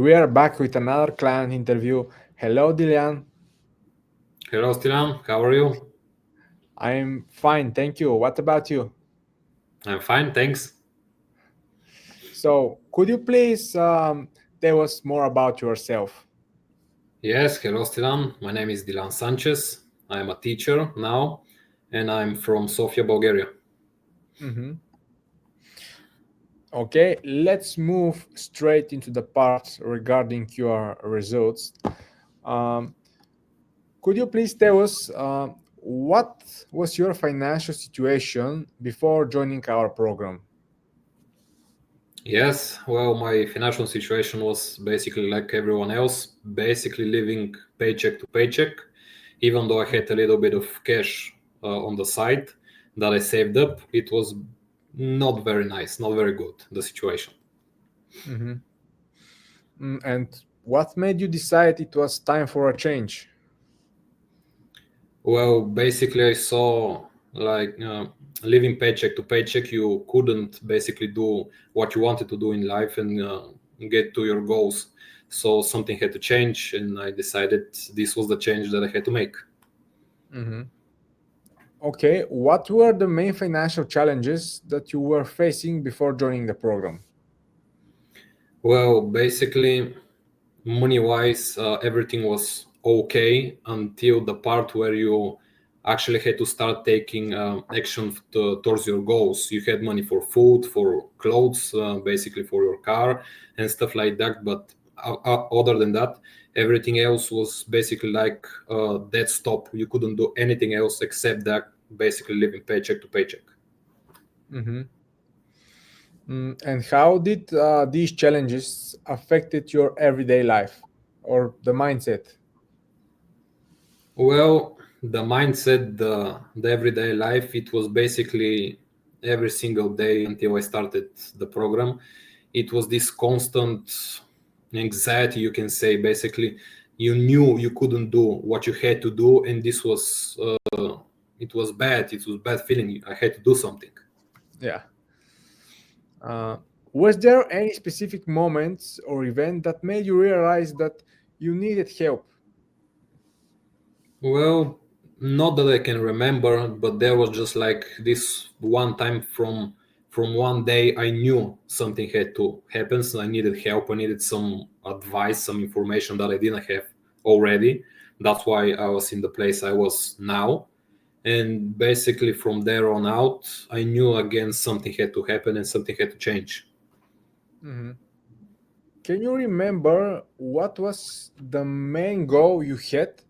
We are back with another client interview. Hello, Dylian. Hello, Stiliyan. How are you? I'm fine, thank you. What about you? I'm fine, thanks. So, could you please tell us more about yourself? Yes, hello, Stiliyan. My name is Dylan Sanchez. I'm a teacher now, and I'm from Sofia, Bulgaria. Mhm. Okay, let's move straight into the part regarding your results. Um, could you please tell us what was your financial situation before joining our program? Yes, well, my financial situation was basically like everyone else, basically living paycheck to paycheck, even though I had a little bit of cash on the side that I saved up. It was not very nice, not very good, the situation. Mhm. And what made you decide it was time for a change? Well, basically, I saw like living paycheck to paycheck, you couldn't basically do what you wanted to do in life and get to your goals. So something had to change, and I decided this was the change that I had to make. Mhm. Okay, what were the main financial challenges that you were facing before joining the program? Well, basically, money wise, everything was okay until the part where you actually had to start taking action towards your goals. You had money for food, for clothes, basically for your car and stuff like that. But other than that, everything else was basically like dead stop. You couldn't do anything else except that, basically living paycheck to paycheck. Mhm. And how did these challenges affected your everyday life or the mindset? Well, the mindset, the everyday life, it was basically every single day until I started the program. It was this constant anxiety, you can say. Basically, you knew you couldn't do what you had to do, and this was it was bad. It was bad feeling. I had to do something. Yeah. Uh, was there any specific moments or event that made you realize that you needed help? Well, not that I can remember, but there was just like this one time from one day I knew something had to happen. So I needed help. I needed some advice, some information that I didn't have already. That's why I was in the place I was now. And basically from there on out, I knew again something had to happen and something had to change. Mhm. Can you remember what was the main goal you had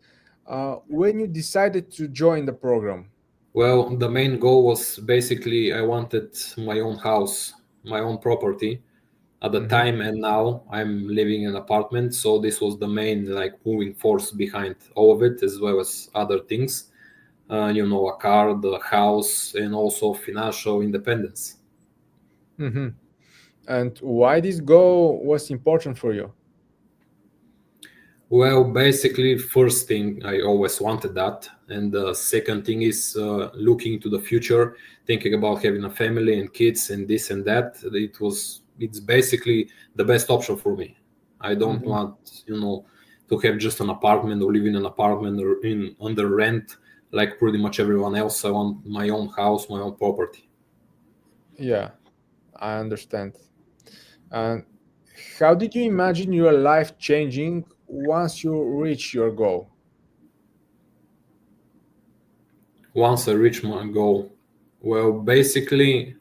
when you decided to join the program? Well, the main goal was basically I wanted my own house, my own property at the Mhm. time, and now I'm living in an apartment. So this was the main like moving force behind all of it, as well as other things. A car, the house, and also financial independence. Mhm. And why this goal was important for you? Well, basically, first thing I always wanted that, and the second thing is looking to the future, thinking about having a family and kids and this and that. It's basically the best option for me. I don't Mhm. want to have just an apartment or live in an apartment or in under rent like pretty much everyone else. I want my own house, my own property. Yeah, I understand. And how did you imagine your life changing once you reach your goal? Once I reach my goal, well, basically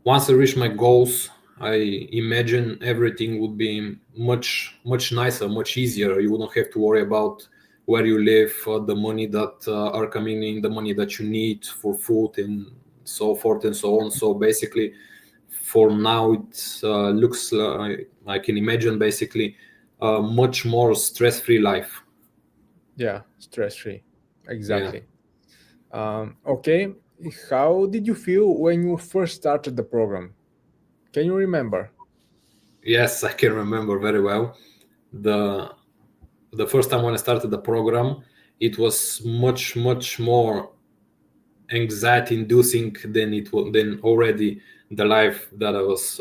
once I reach my goals, I imagine everything would be much nicer, much easier. You wouldn't have to worry about where you live, the money that are coming in, the money that you need for food, and so forth and so on. So basically, for now, it looks like I can imagine basically a much more stress-free life. Yeah, stress free. Yeah. Exactly. Okay. How did you feel when you first started the program? Can you remember? Yes, I can remember very well. The the first time when I started the program, it was much more anxiety inducing than it was than already the life that I was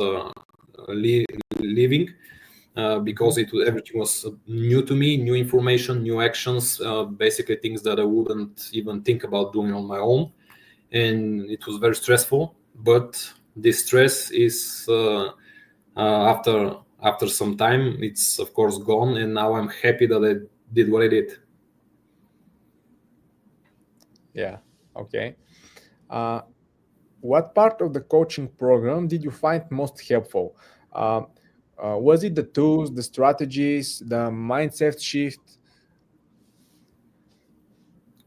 living. because everything was new to me, new information, new actions, basically things that I wouldn't even think about doing on my own, and it was very stressful. But this stress is after some time, it's of course gone, and now I'm happy that I did what I did. Yeah. Okay. Uh, what part of the coaching program did you find most helpful? Uh, was it the tools, the strategies, the mindset shift?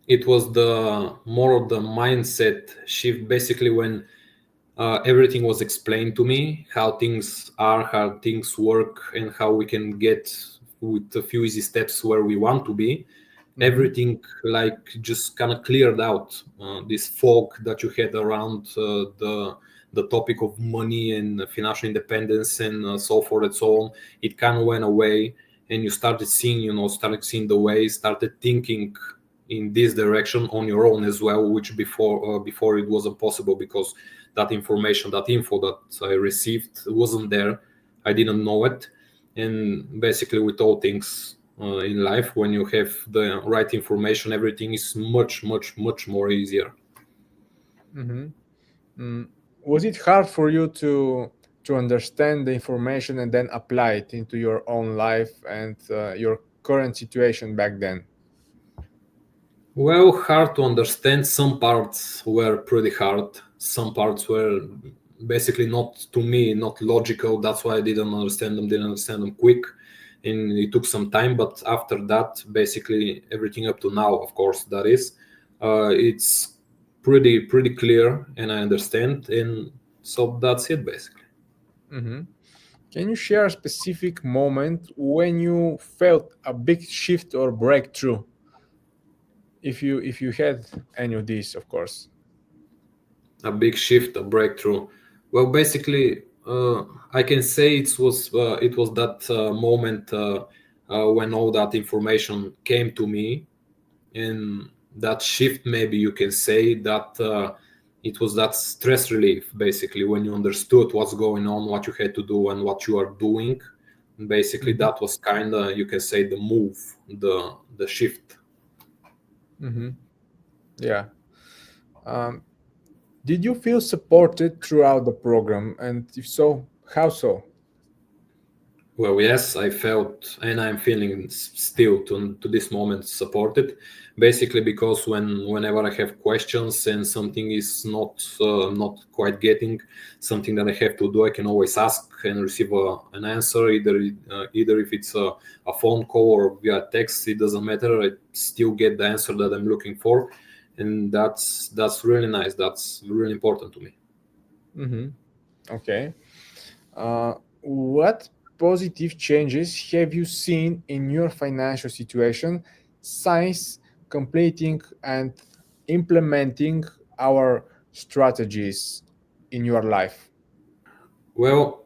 It was the more of the mindset shift, basically, when everything was explained to me, how things are, how things work, and how we can get with a few easy steps where we want to be. Hmm. Everything like just kind of cleared out this fog that you had around the topic of money and financial independence and so forth and so on. It kind of went away, and you started seeing, started seeing the way, started thinking in this direction on your own as well, which before it wasn't possible, because that information, that info that I received wasn't there. I didn't know it. And basically, with all things in life, when you have the right information, everything is much, much, much more easier. Hmm. Mm. Was it hard for you to understand the information and then apply it into your own life and your current situation back then? Well, hard to understand. Some parts were pretty hard. Some parts were basically not, to me, not logical. That's why I didn't understand them quick. And it took some time. But after that, basically everything up to now, of course, that is, it's pretty clear, and I understand. And so that's it, basically. Hmm. Can you share a specific moment when you felt a big shift or breakthrough, if you had any of these, of course? A big shift, a breakthrough. Well, basically, I can say it was that moment when all that information came to me, and that shift. Maybe you can say that it was that stress relief, basically, when you understood what's going on, what you had to do, and what you are doing. Basically, Hmm. that was kind of, you can say, the move, the shift. Hmm. Yeah. Um, did you feel supported throughout the program, and if so, how so? Well, yes, I felt, and I'm feeling still to this moment supported, basically because whenever I have questions and something is not quite getting something that I have to do, I can always ask and receive an answer, either if it's a phone call or via text. It doesn't matter. I still get the answer that I'm looking for, and that's really nice. That's really important to me. Hmm. Okay. What positive changes have you seen in your financial situation since completing and implementing our strategies in your life? Well,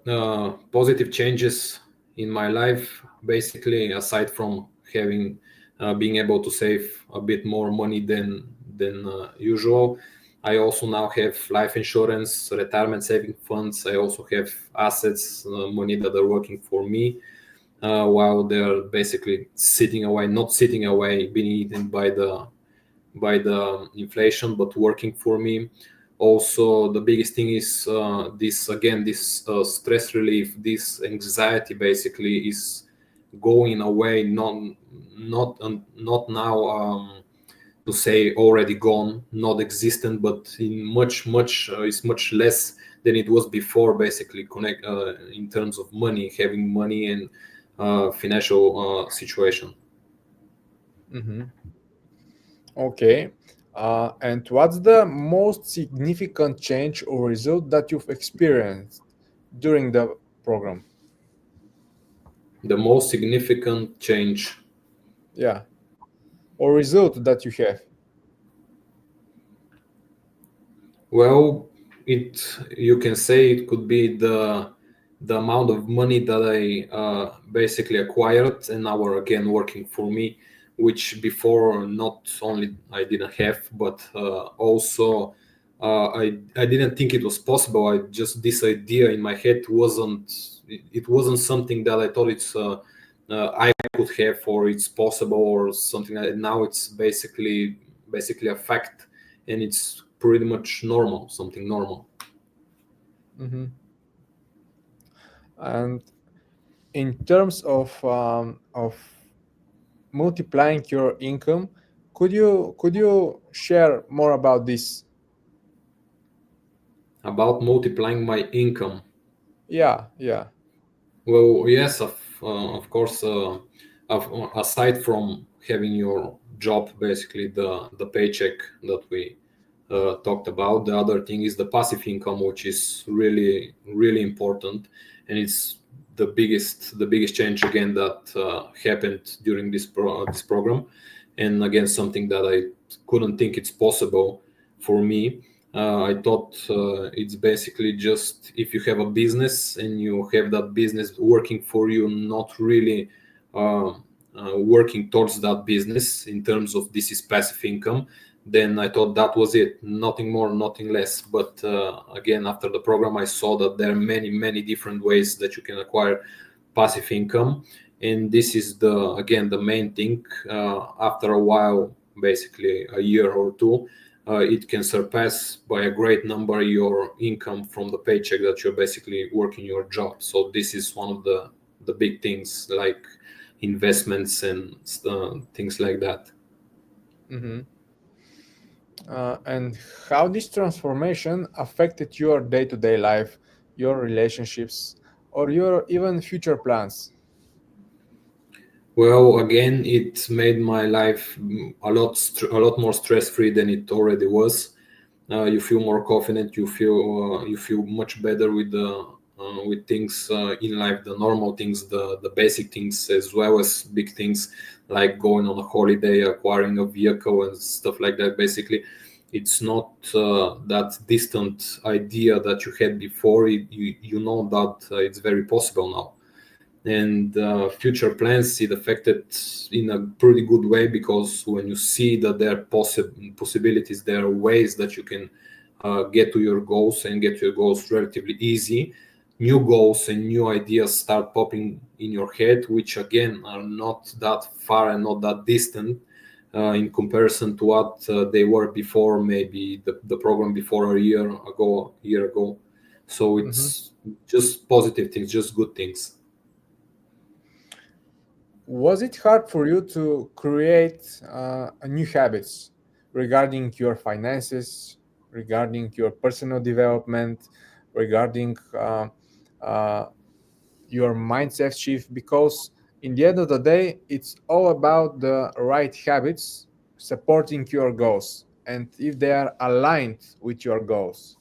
positive changes in my life, basically, aside from having being able to save a bit more money than usual, I also now have life insurance, retirement saving funds. I also have assets, money that are working for me, while they're basically sitting away, not sitting away, being eaten by the inflation, but working for me. Also, the biggest thing is this stress relief, this anxiety, basically, is going away. Not now, to say already gone, not existent, but in much is much less than it was before. Basically, connect in terms of money, having money, and financial situation. Mhm. Okay. And what's the most significant change or result that you've experienced during the program? The most significant change. Yeah. Or result that you have? Well, it you can say it could be the amount of money that I basically acquired and now are again working for me, which before not only I didn't have, but also I didn't think it was possible. I just, this idea in my head wasn't, it wasn't something that I thought it's I could have, or it's possible or something like that. Now it's basically a fact, and it's pretty much normal, something normal. Hmm. And in terms of multiplying your income, could you share more about this? About multiplying my income. Yeah, yeah. Well, yes, of course. Aside from having your job, basically the paycheck that we talked about, the other thing is the passive income, which is really really important, and it's the biggest change again that happened during this program, and again something that I couldn't think it's possible for me. I thought it's basically just if you have a business and you have that business working for you, not really uh, working towards that business in terms of this is passive income, then I thought that was it, nothing more, nothing less. But again, after the program, I saw that there are many, many different ways that you can acquire passive income, and this is the again the main thing. After a while, basically a year or two, it can surpass by a great number your income from the paycheck that you're basically working your job. So this is one of the big things, like investments and things like that. Hmm. And how this transformation affected your day-to-day life, your relationships, or your even future plans? Well, again, it made my life a lot more stress-free than it already was. You feel more confident. You feel much better with things in life, the normal things, the basic things, as well as big things like going on a holiday, acquiring a vehicle, and stuff like that. Basically, it's not that distant idea that you had before. You know that it's very possible now, and future plans it affected in a pretty good way, because when you see that there are possibilities, there are ways that you can get to your goals and get to your goals relatively easy, new goals and new ideas start popping in your head, which again are not that far and not that distant in comparison to what they were before, maybe the program before a year ago. So Hmm. it's just positive things, just good things. Was it hard for you to create new habits regarding your finances, regarding your personal development, regarding uh, your mindset shift? Because in the end of the day, it's all about the right habits supporting your goals and if they are aligned with your goals.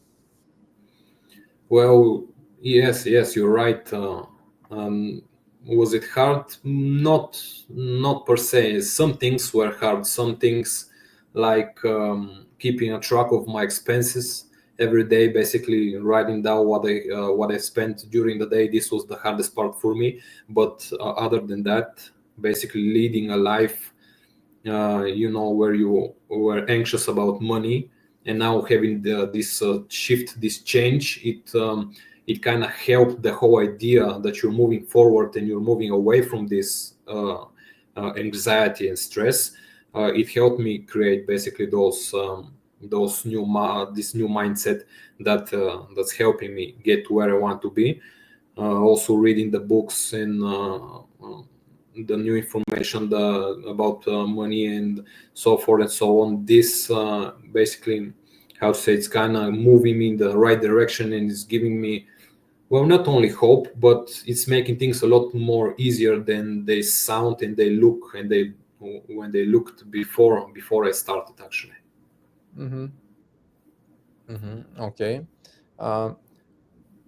Well, yes, yes, you're right. Um, was it hard? Not per se. Some things were hard. Some things, like keeping a track of my expenses every day, basically writing down what I spent during the day. This was the hardest part for me. But other than that, basically leading a life where you were anxious about money, and now having this shift, this change, it kind of helped the whole idea that you're moving forward and you're moving away from this anxiety and stress. It helped me create basically this new mindset that's helping me get to where I want to be. Also reading the books and the new information about money and so forth and so on. This basically, how to say, it's kind of moving me in the right direction, and it's giving me, well, not only hope, but it's making things a lot more easier than they sound and they look, and they when they looked before I started actually. Mm-hmm. Mm-hmm. Okay. Um,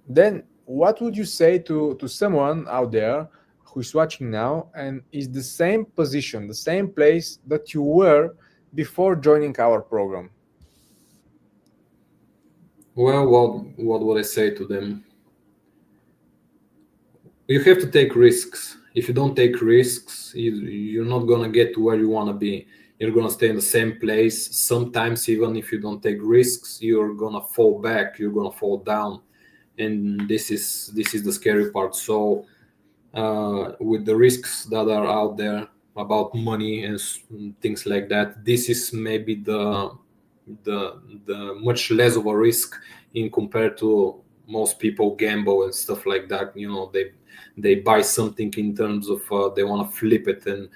then what would you say to someone out there who's watching now and is the same position, the same place that you were before joining our program? Well, what would I say to them? You have to take risks. If you don't take risks, you're not gonna get to where you want to be. you're gonna stay in the same place. Sometimes even if you don't take risks, you're gonna fall back, you're gonna fall down, and this is the scary part. So with the risks that are out there about money and things like that, this is maybe the much less of a risk in compared to most people gamble and stuff like that. They buy something in terms of they want to flip it, and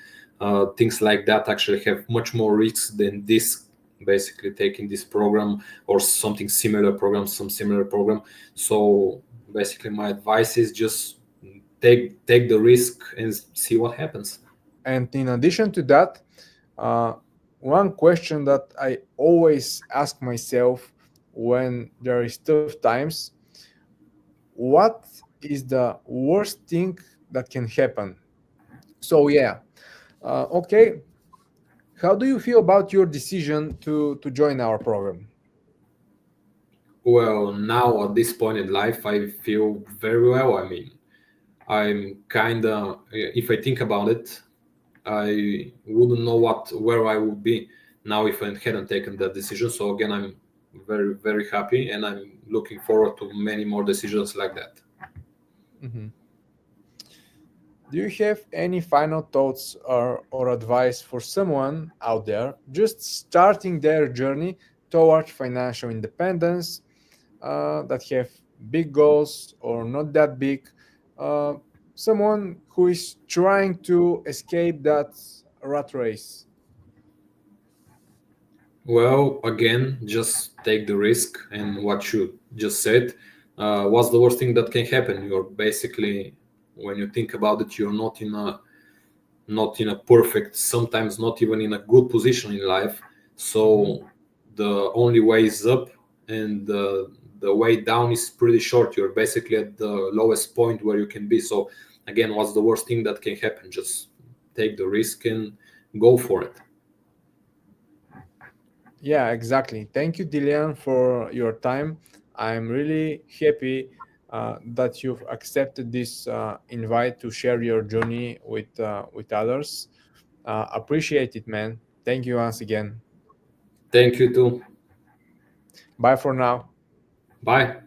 things like that actually have much more risks than this, basically taking this program or something similar program, some similar program. So basically my advice is just take the risk and see what happens. And in addition to that, uh, one question that I always ask myself when there is tough times: what is the worst thing that can happen? So yeah, okay. How do you feel about your decision to join our program? Well, now at this point in life, I feel very well. I mean, I'm kind of, if I think about it, I wouldn't know where I would be now if I hadn't taken that decision. So again, I'm very, very happy, and I'm looking forward to many more decisions like that. Mhm. Do you have any final thoughts or advice for someone out there just starting their journey toward financial independence, that have big goals or not that big? Uh, Someone who is trying to escape that rat race. Well, again, just take the risk, and what you just said. What's the worst thing that can happen? You're basically, when you think about it, you're not in a perfect, sometimes not even in a good position in life. Mhm. So the only way is up, and the way down is pretty short. You're basically at the lowest point where you can be. So again, what's the worst thing that can happen? Just take the risk and go for it. Yeah, exactly. Thank you, Dylian, for your time. I'm really happy that you've accepted this invite to share your journey with others. Appreciate it, man. Thank you once again. Thank you too. Bye for now. Bye.